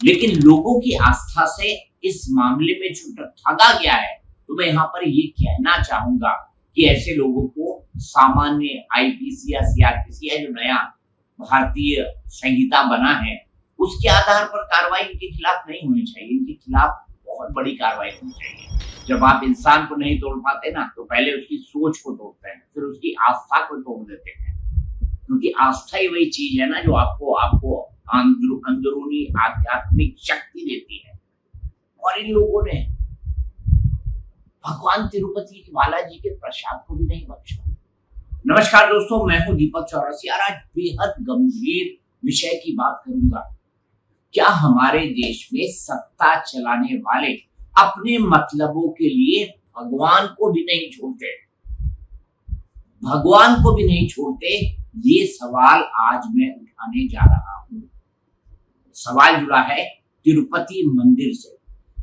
लेकिन लोगों की आस्था से इस मामले में जो ठगा गया है, तो मैं यहाँ पर ये कहना चाहूंगा कि ऐसे लोगों को सामान्य आईपीसी या सीआरपीसी या जो नया भारतीय संहिता बना है उसके आधार पर कार्रवाई इनके खिलाफ नहीं होनी चाहिए। इनके खिलाफ बहुत बड़ी कार्रवाई होनी चाहिए। जब आप इंसान को नहीं तोड़ पाते ना, तो पहले उसकी सोच को तोड़ते हैं, फिर उसकी आस्था को तोड़ देते हैं, क्योंकि आस्था ही वही चीज है ना जो आपको अंदरूनी आध्यात्मिक शक्ति देती है। और इन लोगों ने भगवान तिरुपति बालाजी के प्रसाद को भी नहीं बख्शा। नमस्कार दोस्तों, मैं हूं दीपक चौरसिया। आज बेहद गंभीर विषय की बात करूंगा। क्या हमारे देश में सत्ता चलाने वाले अपने मतलबों के लिए भगवान को भी नहीं छोड़ते? भगवान को भी नहीं छोड़ते, ये सवाल आज मैं उठाने जा रहा हूं। सवाल जुड़ा है तिरुपति मंदिर से।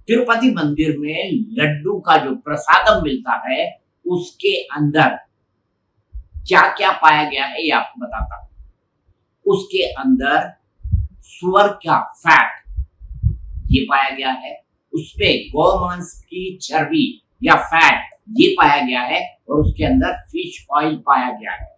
तिरुपति मंदिर में लड्डू का जो प्रसादम मिलता है उसके अंदर क्या क्या पाया गया है ये आपको बताता हूं। उसके अंदर सुअर का फैट ये पाया गया है, उसमें गौमांस की चर्बी या फैट ये पाया गया है, और उसके अंदर फिश ऑयल पाया गया है।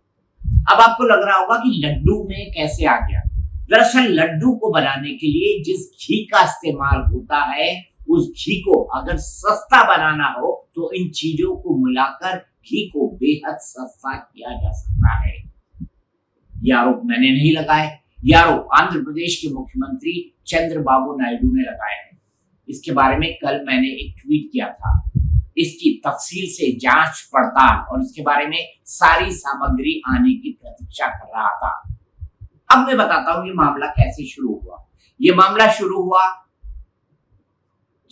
अब आपको लग रहा होगा कि लड्डू में कैसे आ गया। दरअसल लड्डू को बनाने के लिए जिस घी का इस्तेमाल होता है, उस घी को अगर सस्ता बनाना हो तो इन चीजों को मिलाकर घी को बेहद सस्ता किया जा सकता है। यह आरोप मैंने नहीं लगाया, यह आरोप आंध्र प्रदेश के मुख्यमंत्री चंद्रबाबू नायडू ने लगाया है। इसके बारे में कल मैंने एक ट्वीट किया था। इसकी तफसील से जांच पड़ताल और इसके बारे में सारी सामग्री आने की प्रतीक्षा कर रहा था। अब मैं बताता हूं ये मामला कैसे शुरू हुआ। ये मामला शुरू हुआ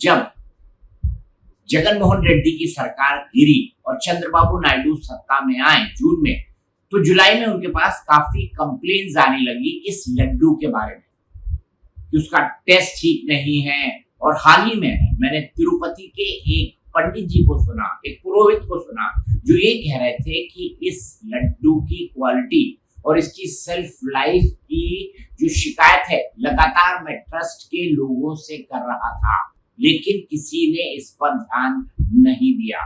जब जगनमोहन रेड्डी की सरकार गिरी और चंद्रबाबू नायडू सत्ता में आए जून में, तो जुलाई में उनके पास काफी कंप्लेंट्स आने लगी इस लड्डू के बारे में कि उसका टेस्ट ठीक नहीं है। और हाल ही में मैंने तिरुपति के एक पंडित जी को सुना, एक पुरोहित को सुना, जो ये कह रहे थे कि इस लड्डू की क्वालिटी और इसकी सेल्फ लाइफ की जो शिकायत है लगातार मैं ट्रस्ट के लोगों से कर रहा था, लेकिन किसी ने इस पर ध्यान नहीं दिया।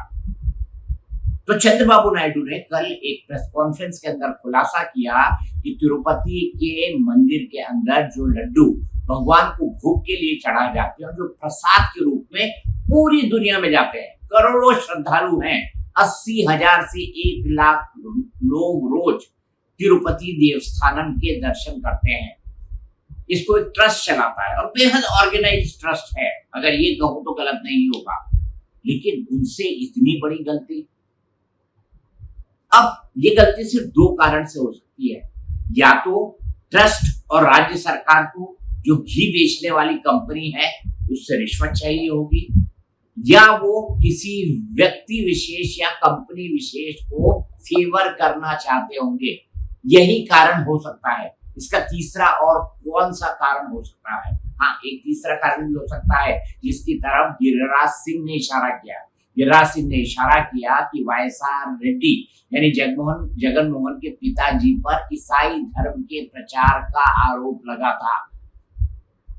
तो चंद्रबाबू नायडू ने कल एक प्रेस कॉन्फ्रेंस के अंदर खुलासा किया कि तिरुपति के मंदिर के अंदर जो लड्डू भगवान को भोग के लिए चढ़ाए जाते हैं, जो प्रसाद के रूप में पूरी दुनिया में जाते हैं, करोड़ों श्रद्धालु हैं, 80,000 से 1 लाख लोग रोज तिरुपति देवस्थानम के दर्शन करते हैं। इसको एक ट्रस्ट चलाता है और बेहद ऑर्गेनाइज्ड ट्रस्ट है, अगर ये कहूं तो गलत नहीं होगा। लेकिन उनसे इतनी बड़ी गलती। अब ये गलती सिर्फ 2 कारण से हो सकती है। या तो ट्रस्ट और राज्य सरकार को जो घी बेचने वाली कंपनी है उससे रिश्वत चाहिए होगी, या वो किसी व्यक्ति विशेष या कंपनी विशेष को फेवर करना चाहते होंगे। यही कारण हो सकता है। इसका तीसरा और कौन सा कारण हो सकता है? हाँ, एक तीसरा कारण भी हो सकता है जिसकी तरफ गिरिराज सिंह ने इशारा किया। गिरिराज सिंह ने इशारा किया कि वाईएसआर रेड्डी यानी जगनमोहन के पिताजी पर ईसाई धर्म के प्रचार का आरोप लगा था।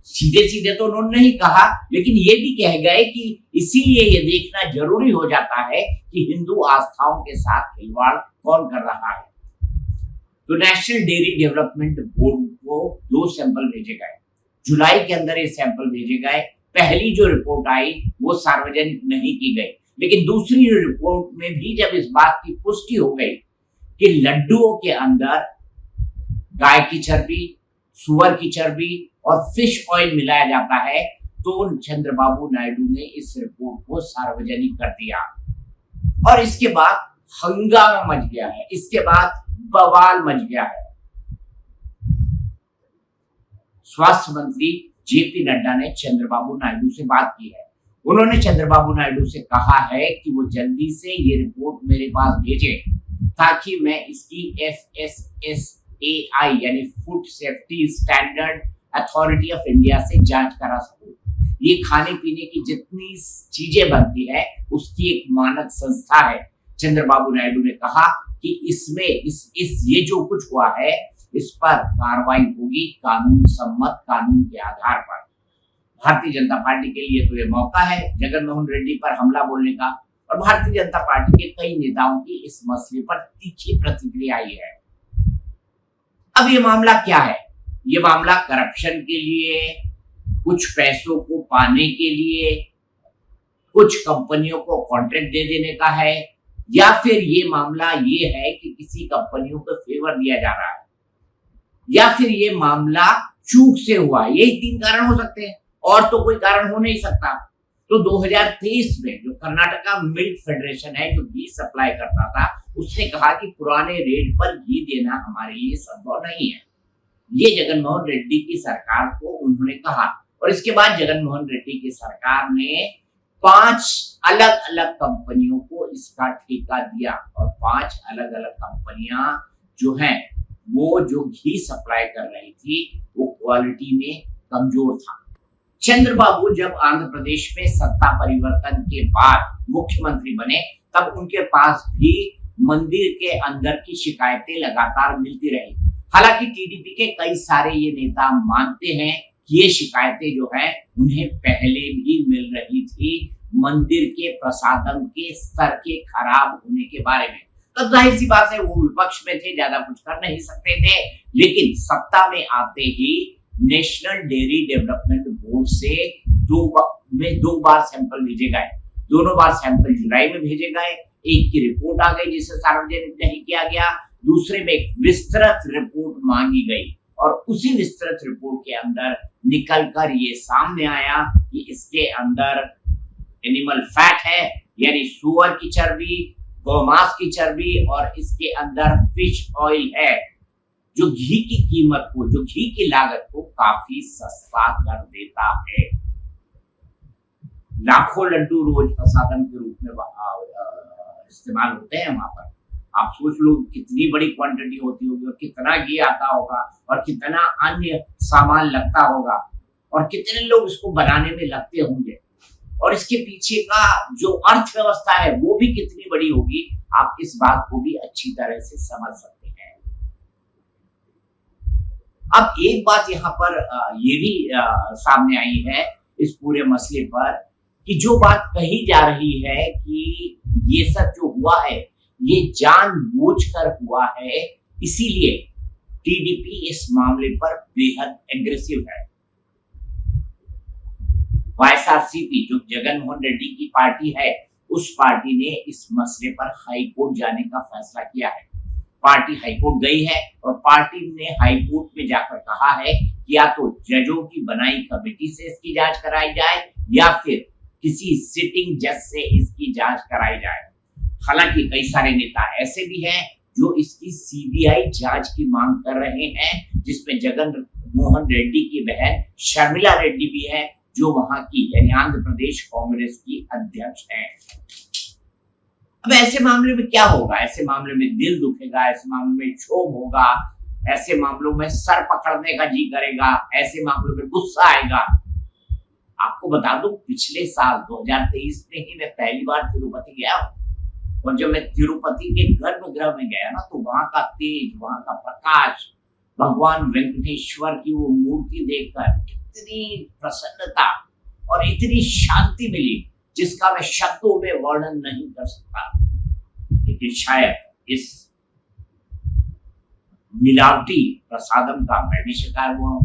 सीधे सीधे तो उन्होंने नहीं कहा, लेकिन ये भी कह गए कि इसीलिए ये देखना जरूरी हो जाता है कि हिंदू आस्थाओं के साथ खिलवाड़ कौन कर रहा है। तो नेशनल डेयरी डेवलपमेंट बोर्ड को 2 सैंपल भेजे गए। जुलाई के अंदर ये सैंपल भेजे गए। पहली जो रिपोर्ट आई वो सार्वजनिक नहीं की गई, लेकिन दूसरी रिपोर्ट में भी जब इस बात की पुष्टि हो गई कि लड्डुओं के अंदर गाय की चर्बी, सुअर की चर्बी और फिश ऑयल मिलाया जाता है, तो चंद्रबाबू नायडू ने इस रिपोर्ट को सार्वजनिक कर दिया। और इसके बाद हंगामा मच गया है, इसके बाद बवाल मच गया है। स्वास्थ्य मंत्री जेपी नड्डा ने चंद्रबाबू नायडू से बात की है। उन्होंने चंद्रबाबू नायडू से कहा है कि वो जल्दी से ये रिपोर्ट मेरे पास भेजे ताकि मैं इसकी FSSAI यानी food safety standard authority of India से जांच करा सकूं। ये खाने पीने की जितनी चीजें बनती है उसकी एक मानक संस्था है। चंद्रबाबू नायडू ने कहा कि इसमें ये जो कुछ हुआ है इस पर कार्रवाई होगी कानून सम्मत कानून के आधार पर। भारतीय जनता पार्टी के लिए तो ये मौका है जगन मोहन रेड्डी पर हमला बोलने का, और भारतीय जनता पार्टी के कई नेताओं की इस मसले पर तीखी प्रतिक्रिया आई है। अब ये मामला क्या है? ये मामला करप्शन के लिए, कुछ पैसों को पाने के लिए, कुछ कंपनियों को कॉन्ट्रैक्ट दे देने का है, या फिर ये मामला ये है कि किसी कंपनियों को फेवर दिया जा रहा है, या फिर ये मामला चूक से हुआ। यही तीन कारण हो सकते हैं, और तो कोई कारण हो नहीं सकता। तो 2023 में जो कर्नाटका मिल्क फेडरेशन है, जो घी सप्लाई करता था, उसने कहा कि पुराने रेट पर घी देना हमारे लिए संभव नहीं है। ये जगन मोहन रेड्डी की सरकार को उन्होंने कहा, और इसके बाद जगन मोहन रेड्डी की सरकार ने 5 अलग अलग कंपनियों को इसका ठेका दिया, और 5 अलग अलग कंपनियां जो हैं वो जो घी सप्लाई कर रही थी वो क्वालिटी में कमजोर था। चंद्रबाबू जब आंध्र प्रदेश में सत्ता परिवर्तन के बाद मुख्यमंत्री बने, तब उनके पास भी मंदिर के अंदर की शिकायतें लगातार मिलती रही। हालांकि टीडीपी के कई सारे ये नेता मानते हैं कि ये शिकायतें जो है उन्हें पहले भी मिल रही थी मंदिर के प्रसादम के स्तर के खराब होने के बारे में। तब जाहिर सी बात है वो विपक्ष में थे, ज्यादा कुछ कर नहीं सकते थे। लेकिन सत्ता में आते ही नेशनल डेयरी डेवलपमेंट बोर्ड से दो बार सैंपल भेजे गए। दोनों बार सैंपल जुलाई में भेजे गए। एक की रिपोर्ट आ गई जिसे सार्वजनिक नहीं किया गया, दूसरे में एक विस्तृत रिपोर्ट मांगी गई, और उसी विस्तृत रिपोर्ट के अंदर निकलकर ये सामने आया कि इसके अंदर एनिमल फैट है, यानी सुअर की चर्बी, गौमांस की चर्बी, और इसके अंदर फिश ऑयल है, जो घी की कीमत को, जो घी की लागत को काफी सस्ता कर देता है। लाखों लड्डू रोज प्रसादम के रूप में इस्तेमाल होते हैं वहां पर। आप सोच लो कितनी बड़ी क्वांटिटी होती होगी, और कितना घी आता होगा, और कितना अन्य सामान लगता होगा, और कितने लोग इसको बनाने में लगते होंगे, और इसके पीछे का जो अर्थव्यवस्था है वो भी कितनी बड़ी होगी। आप इस बात को भी अच्छी तरह से समझ सकते हैं। अब एक बात यहाँ पर ये भी सामने आई है इस पूरे मसले पर, कि जो बात कही जा रही है कि ये सब जो हुआ है ये जानबूझकर हुआ है, इसीलिए टीडीपी इस मामले पर बेहद एग्रेसिव है। वाईएसआरसीपी जो जगन मोहन रेड्डी की पार्टी है, उस पार्टी ने इस मसले पर हाई कोर्ट जाने का फैसला किया है। पार्टी हाईकोर्ट गई है, और पार्टी ने हाईकोर्ट में जाकर कहा है कि या तो जजों की बनाई कमेटी से इसकी जांच कराई जाए, या फिर किसी सिटिंग जज से इसकी जांच कराई जाए। हालांकि कई सारे नेता ऐसे भी हैं जो इसकी सीबीआई जांच की मांग कर रहे हैं, जिसमें जगन मोहन रेड्डी की बहन शर्मिला रेड्डी भी है, जो वहां की यानी आंध्र प्रदेश कांग्रेस की अध्यक्ष है। अब ऐसे मामले में क्या होगा? ऐसे मामले में दिल दुखेगा, ऐसे मामले में क्षोभ होगा, ऐसे मामलों में सर पकड़ने का जी करेगा, ऐसे मामलों में गुस्सा आएगा। आपको बता दूं, पिछले साल 2023 में ही मैं पहली बार तिरुपति गया हूं, और जब मैं तिरुपति के गर्भगृह में गया ना, तो वहां का तेज, वहां का प्रकाश, भगवान वेंकटेश्वर की वो मूर्ति देखकर इतनी प्रसन्नता और इतनी शांति मिली जिसका मैं शब्दों में वर्णन नहीं कर सकता। लेकिन शायद इस मिलावटी प्रसादम का मैं भी शिकार हुआ हूं,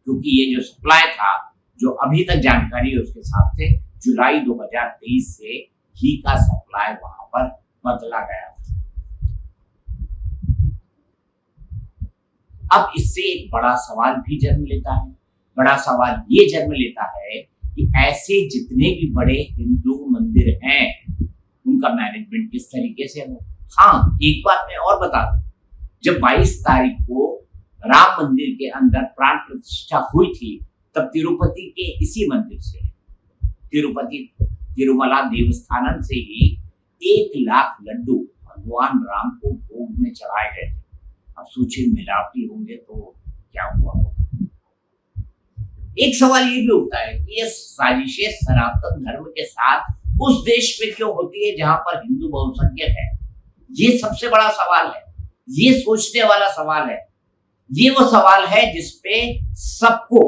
क्योंकि ये जो सप्लाई था, जो अभी तक जानकारी है उसके हिसाब से जुलाई 2023 से घी का सप्लाई वहां पर बदला गया था। अब इससे एक बड़ा सवाल भी जन्म लेता है। बड़ा सवाल ये जन्म लेता है कि ऐसे जितने भी बड़े हिंदू मंदिर हैं, उनका मैनेजमेंट किस तरीके से हो। हाँ, एक बात मैं और बता दूं, जब 22 तारीख को राम मंदिर के अंदर प्राण प्रतिष्ठा हुई थी, तब तिरुपति के इसी मंदिर से, तिरुपति तिरुमला देवस्थानम से ही 1 लाख लड्डू भगवान राम को भोग में चढ़ाए गए थे। अब सोचिए, मिलावटी होंगे तो क्या हुआ होगा। एक सवाल ये भी उठता है कि ये साजिशें सनातन धर्म के साथ उस देश में क्यों होती है जहां पर हिंदू बहुसंख्यक है। ये सबसे बड़ा सवाल है, ये सोचने वाला सवाल है। ये वो सवाल है जिसपे सबको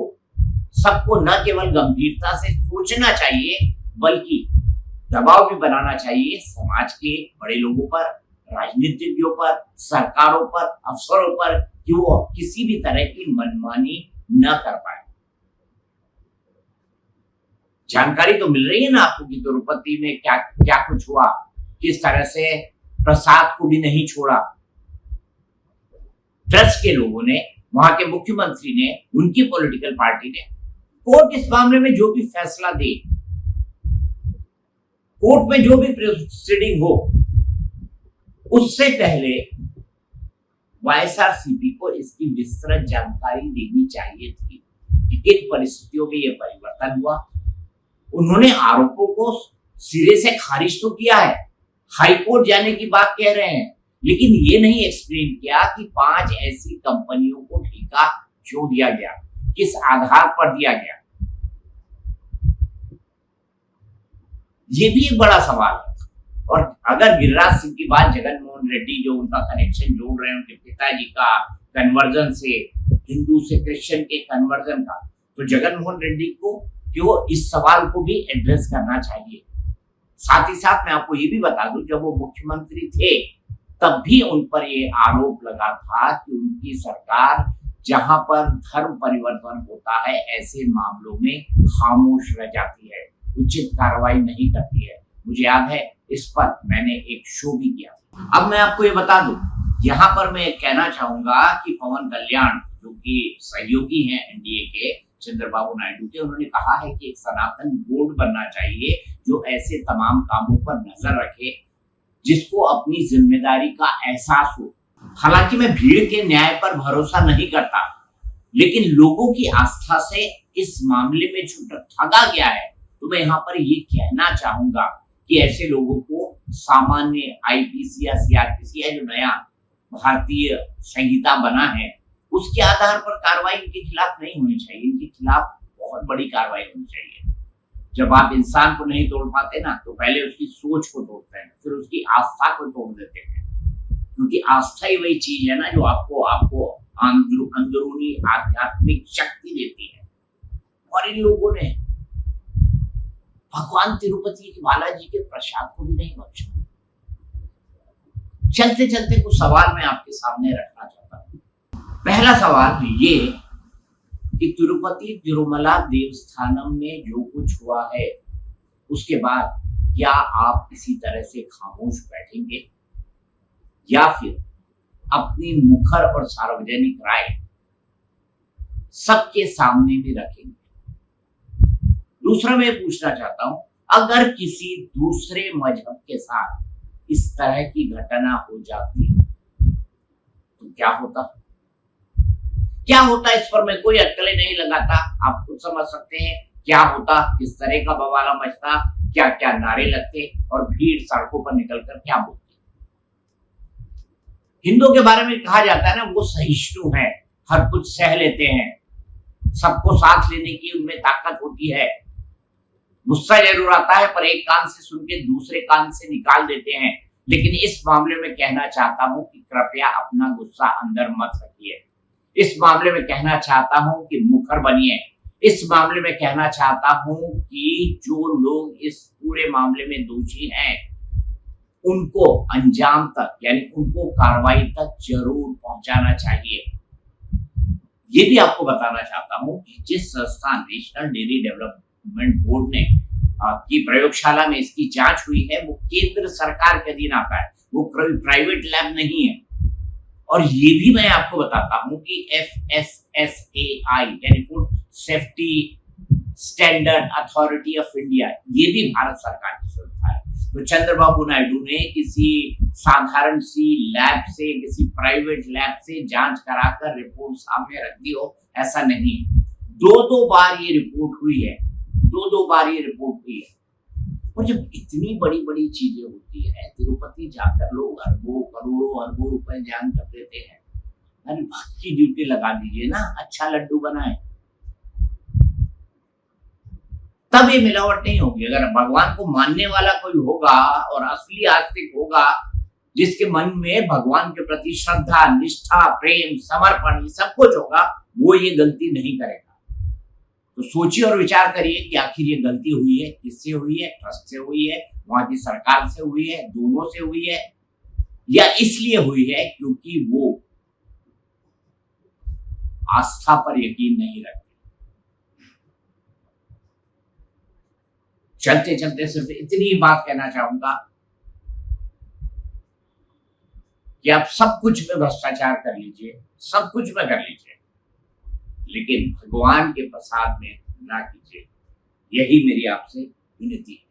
सबको न केवल गंभीरता से सोचना चाहिए बल्कि दबाव भी बनाना चाहिए समाज के बड़े लोगों पर, राजनीतिज्ञों पर, सरकारों पर, अफसरों पर कि वो किसी भी तरह की मनमानी न कर पाए। जानकारी तो मिल रही है ना आपको कि तिरुपति में क्या क्या कुछ हुआ, किस तरह से प्रसाद को भी नहीं छोड़ा। ट्रस्ट के लोगों ने, वहां के मुख्यमंत्री ने, उनकी पॉलिटिकल पार्टी ने, कोर्ट इस मामले में जो भी फैसला दे, कोर्ट में जो भी प्रोसीडिंग हो, उससे पहले वाईएसआरसीपी को इसकी विस्तृत जानकारी देनी चाहिए थी कि किन परिस्थितियों में यह परिवर्तन हुआ। उन्होंने आरोपों को सिरे से खारिज तो किया है, हाईकोर्ट जाने की बात कह रहे हैं, लेकिन ये नहीं एक्सप्लेन किया कि 5 ऐसी कंपनियों को ठेका क्यों दिया गया, किस आधार पर दिया गया। ये भी एक बड़ा सवाल है। और अगर गिरिराज सिंह की बात जगन मोहन रेड्डी जो उनका कनेक्शन जोड़ रहे हैं उनके पिताजी का कन्वर्जन से, हिंदू से क्रिश्चियन के कन्वर्जन का, तो जगन मोहन रेड्डी को क्यों इस सवाल को भी एड्रेस करना चाहिए। साथ ही साथ मैं आपको ये भी बता दूं, जब वो मुख्यमंत्री थे तब भी उन पर ये आरोप लगा था कि उनकी सरकार जहां पर धर्म परिवर्तन होता है ऐसे मामलों में खामोश रह जाती है, उचित कार्रवाई नहीं करती है। मुझे याद है इस पर मैंने एक शो भी किया। अब मैं आपको ये बता दूं, यहाँ पर मैं कहना चाहूंगा कि पवन कल्याण जो कि सहयोगी हैं एनडीए के चंद्रबाबू नायडू के, उन्होंने कहा है कि एक सनातन बोर्ड बनना चाहिए जो ऐसे तमाम कामों पर नजर रखे, जिसको अपनी जिम्मेदारी का एहसास हो। हालांकि मैं भीड़ के न्याय पर भरोसा नहीं करता, लेकिन लोगों की आस्था से इस मामले में जो ठगा गया है, तो मैं यहाँ पर ये कहना चाहूंगा कि ऐसे लोगों को सामान्य आईपीसी या सीआरपीसी या जो नया भारतीय संहिता बना है उसके आधार पर कार्रवाई इनके खिलाफ नहीं होनी चाहिए। इनके खिलाफ बहुत बड़ी कार्रवाई होनी चाहिए। जब आप इंसान को नहीं तोड़ पाते ना, तो पहले उसकी सोच को तोड़ते हैं, फिर उसकी आस्था को तोड़ देते हैं, क्योंकि आस्था ही वही चीज है ना जो आपको अंदरूनी आध्यात्मिक शक्ति देती है। और इन लोगों ने भगवान तिरुपति के बालाजी के प्रसाद को भी नहीं बख्शा। चलते चलते कुछ सवाल मैं आपके सामने रखना चाहता हूँ। पहला सवाल ये कि तिरुपति तिरुमला देवस्थानम में जो कुछ हुआ है उसके बाद क्या आप इसी तरह से खामोश बैठेंगे या फिर अपनी मुखर और सार्वजनिक राय सबके सामने में रखेंगे। दूसरा मैं पूछना चाहता हूं, अगर किसी दूसरे मजहब के साथ इस तरह की घटना हो जाती तो क्या होता? क्या होता इस पर मैं कोई अटकलें नहीं लगाता, आप खुद समझ सकते हैं क्या होता, किस तरह का बवाला मचता, क्या क्या नारे लगते और भीड़ सड़कों पर निकलकर क्या बोलती। हिंदुओं के बारे में कहा जाता है ना, वो सहिष्णु है, हर कुछ सह लेते हैं, सबको साथ लेने की उनमें ताकत होती है। गुस्सा जरूर आता है पर एक कान से सुन के दूसरे कान से निकाल देते हैं। लेकिन इस मामले में कहना चाहता हूं कि कृपया अपना गुस्सा अंदर मत रखिए। इस मामले में कहना चाहता हूं कि मुखर बनिए। इस मामले में कहना चाहता हूं कि जो लोग इस पूरे मामले में दोषी हैं उनको अंजाम तक, यानी उनको कार्रवाई तक जरूर पहुंचाना चाहिए। ये भी आपको बताना चाहता हूं कि जिस संस्थान नेशनल डेयरी डेवलपमेंट बोर्ड ने की प्रयोगशाला में इसकी जांच हुई है वो केंद्र सरकार के अधीन आता है, वो प्राइवेट लैब नहीं है। और ये भी मैं आपको बताता हूं कि FSSAI यानी food safety standard authority of India, ये भी भारत सरकार की संस्था है। तो चंद्रबाबू नायडू ने किसी साधारण सी लैब से, किसी प्राइवेट लैब से जांच कराकर रिपोर्ट सामने रख दी हो, ऐसा नहीं है। दो बार ये रिपोर्ट हुई है, दो बार ये रिपोर्ट हुई है। और जब इतनी बड़ी बड़ी चीजें होती है, तिरुपति जाकर लोग अरबों करोड़ों अरबों रुपए जान कर देते हैं, अरे भक्त की ड्यूटी लगा दीजिए ना, अच्छा लड्डू बनाए, तब ये मिलावट नहीं होगी। अगर भगवान को मानने वाला कोई होगा और असली आस्तिक होगा, जिसके मन में भगवान के प्रति श्रद्धा, निष्ठा, प्रेम, समर्पण ये सब कुछ होगा, वो ये गलती नहीं करेगा। तो सोचिए और विचार करिए कि आखिर ये गलती हुई है, किससे हुई है? ट्रस्ट से हुई है, वहां की सरकार से हुई है, दोनों से हुई है, या इसलिए हुई है क्योंकि वो आस्था पर यकीन नहीं रखते। चलते चलते सिर्फ इतनी बात कहना चाहूंगा कि आप सब कुछ में भ्रष्टाचार कर लीजिए, सब कुछ में कर लीजिए, लेकिन भगवान के प्रसाद में ना कीजिए। यही मेरी आपसे विनती है।